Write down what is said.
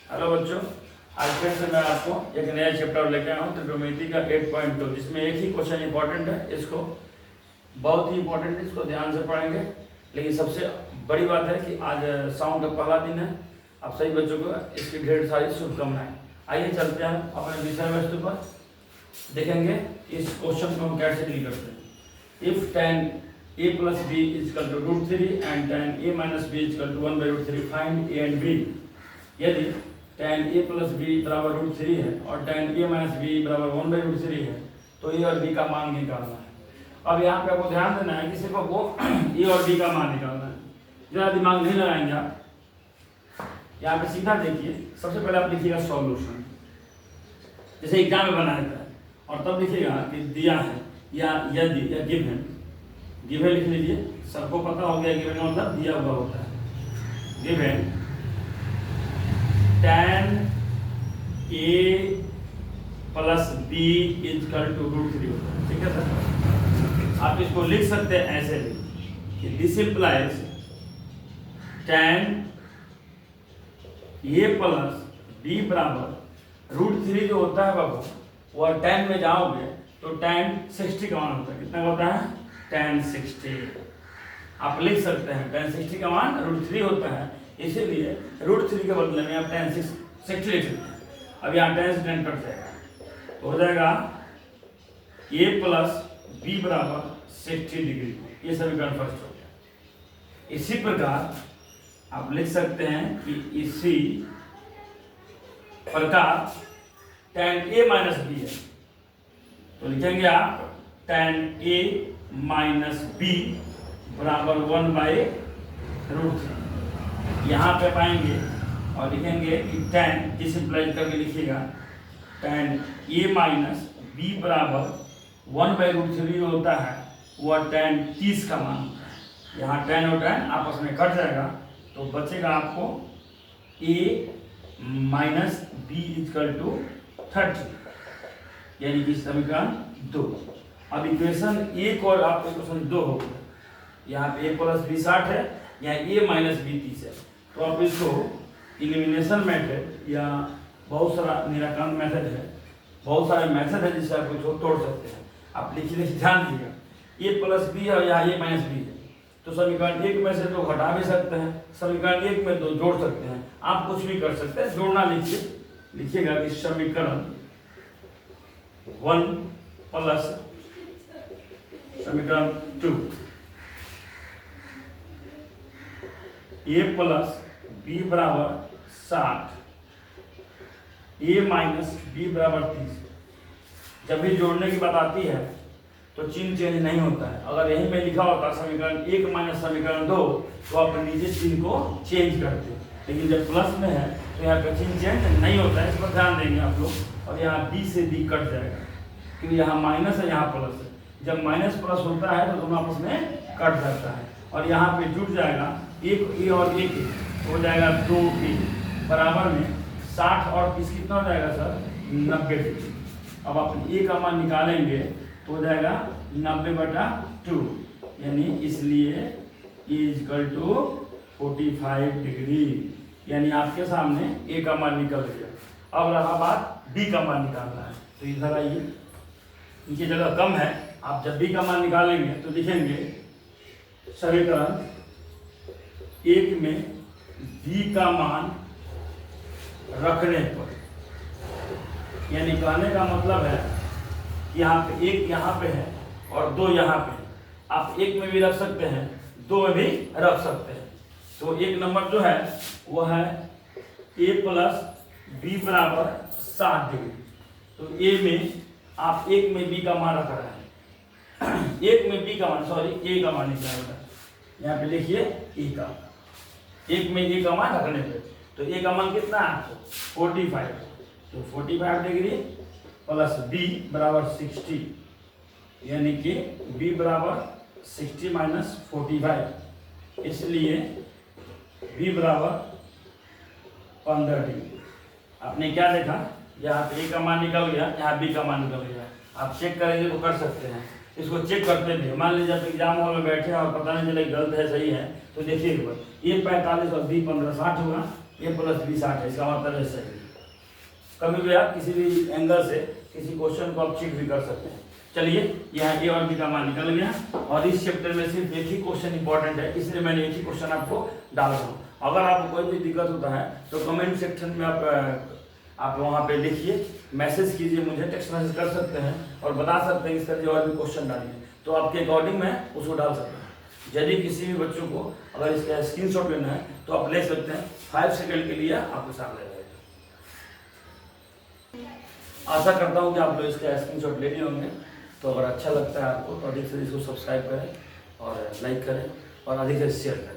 Hello बच्चों, आज फिर से मैं आपको एक नया चैप्टर लेके आया हूँ त्रिकोणमिति का 8.2, जिसमें एक ही क्वेश्चन इंपॉर्टेंट है। इसको बहुत ही इंपॉर्टेंट है, इसको ध्यान से पढ़ेंगे। लेकिन सबसे बड़ी बात है कि आज साउंड का पहला दिन है। आप सभी बच्चों को इसकी ढेर सारी शुभकामनाएं। आइए चलते हैं अपने विषय वस्तु पर, देखेंगे इस क्वेश्चन को हम कैसे डील करते हैं। If tan a plus b is equal to √3 and tan a minus b is equal to 1/√3, find a and b। यदि tan a plus b बराबर √3 है और tan a minus b बराबर 1/√3 है तो a और b का मान निकालना है। अब यहाँ पे आपको ध्यान देना है कि सिर्फ आपको a और b का मान निकालना है, ज़्यादा दिमाग नहीं लगाएंगे आप। यहाँ पे सीधा देखिए, सबसे पहले आप लिखिएगा सॉल्यूशन, जैसे एग्जाम में बनाया था, और तब लिखिएगा कि दिया है या यदि या गिवन लिख लीजिए। सबको पता हो गया गिवन का मतलब दिया हुआ होता है। गिवन tan a प्लस b इज इक्वल टू √3 होता है। ठीक है सर, आप इसको लिख सकते हैं ऐसे भी कि दिस इंप्लाइज tan a प्लस b बराबर √3 जो होता है बाबू, वो tan में जाओगे तो tan 60 का मान होता है। कितना होता है? tan 60। आप लिख सकते हैं tan 60 का मान √3 होता है, इसीलिए √3 के बदले में आप tan 60 लिख सकते हैं। अब यहाँ tan से tan कट जाएगा तो हो जाएगा a प्लस b बराबर 60 डिग्री। ये समीकरण फर्स्ट हो गया। इसी प्रकार आप लिख सकते हैं कि इसी प्रकार tan a माइनस b है तो लिखेंगे आप tan a माइनस b बराबर 1/√3। यहाँ पे पाएंगे और लिखेंगे कि tan, जिस इंप्लाइज करके लिखिएगा tan a माइनस b बराबर 1/√3 होता है, वह tan 30 का मान होता है। यहाँ tan और tan आपस में कट जाएगा तो बचेगा आपको a माइनस b इक्वल टू 30, यानी कि समीकरण 2। अब इक्वेशन 1 और आपको इक्वेशन 2 हो गया। यहाँ पे a प्लस b 60 है, यहाँ a माइनस b 30 है। तो आप इसको इलिमिनेशन मेथड या बहुत सारा निराकरण मेथड है, बहुत सारे मेथड है जिससे आप इसको तोड़ सकते हैं। आप लिखिए, ध्यान दीजिएगा, a प्लस b है और यहाँ a माइनस b है तो समीकरण 1 में से 2 घटा भी सकते हैं, समीकरण 1 में 2 जोड़ सकते हैं। आप कुछ भी कर सकते हैं, जोड़ना लिखिएगा कि समीकरण 1 प्लस समीकरण 2 a प्लस b बराबर 60, a माइनस b बराबर 30। जब भी जोड़ने की बात आती है तो चिन्ह चेंज नहीं होता है। अगर यहीं में लिखा होता समीकरण 1 माइनस समीकरण 2 तो आप नीचे चिन्ह को चेंज करते, लेकिन जब प्लस में है तो यहाँ पे चिन्ह चेंज नहीं होता है। इस पर ध्यान देंगे आप लोग। और यहाँ b से b कट जाएगा क्योंकि यहाँ माइनस है, यहाँ प्लस है। जब माइनस प्लस होता है तो दोनों आपस में कट जाता है और यहाँ पे जुड़ जाएगा एक a और एक a, हो जाएगा 2a बराबर में 60 और 30 कितना हो जाएगा सर? 90 डिग्री। अब आप a का मान निकालेंगे तो हो जाएगा 90/2, यानी इसलिए a इक्वल टू 45 डिग्री, यानी आपके सामने a का मान निकल गया। अब रहा बात b का मान निकालना है। तो इधर आइए, इनकी जगह कम है, आप जब b का मान निकालेंगे तो लिखेंगे समीकरण 1 में b का मान रखने पर, यानी कहने का मतलब है यहाँ पे 1 यहाँ पे है और 2 यहाँ पे है। आप 1 में भी रख सकते हैं, 2 में भी रख सकते हैं। तो 1 नंबर जो है वो है a प्लस b बराबर 60 डिग्री। तो a में आप 1 में b का मान रख रहे हैं, 1 में b का मान, सॉरी a का मान निकाल रहा है। यहाँ पे लिखिए a का, 1 में a का मान रखने पे तो a का मान कितना है आपको? 45। तो 45 डिग्री प्लस b बराबर 60, यानी कि b बराबर 60 माइनस 45, इसलिए b बराबर 15 डिग्री। आपने क्या देखा? यहाँ पे a का मान निकल गया, यहाँ b का मान निकल गया। आप चेक करेंगे तो कर सकते हैं। इसको चेक करते भी, मान लीजिए आप एग्जाम हॉल में बैठे हैं और पता नहीं चले गलत है सही है तो देखिए एक बार, a 45 और b 15 60 हुआ, ए प्लस बी 60 है, इसका मतलब है सही। कभी भी आप किसी भी एंगल से किसी क्वेश्चन को आप चेक भी कर सकते हैं। चलिए यहाँ ए और बी का मान निकल गया, और इस चैप्टर में सिर्फ एक ही क्वेश्चन इंपॉर्टेंट है, इसलिए मैंने एक ही क्वेश्चन आपको डाल रहा हूँ। अगर आपको कोई भी दिक्कत होता है तो कमेंट सेक्शन में आप वहाँ पे लिखिए, मैसेज कीजिए, मुझे टेक्स्ट मैसेज कर सकते हैं और बता सकते हैं इस तरह के और भी क्वेश्चन डालिए, तो आपके अकॉर्डिंग मैं उसको डाल सकता हूँ। यदि किसी भी बच्चों को अगर इसका स्क्रीनशॉट लेना है तो आप ले सकते हैं, 5 सेकंड के लिए आपके सामने रहेगा। आशा करता हूँ कि आप लोग इसका स्क्रीनशॉट ले लिए होंगे। तो अगर अच्छा लगता है आपको तो अधिक से इसको सब्सक्राइब करें और लाइक करें और अधिक से शेयर करें।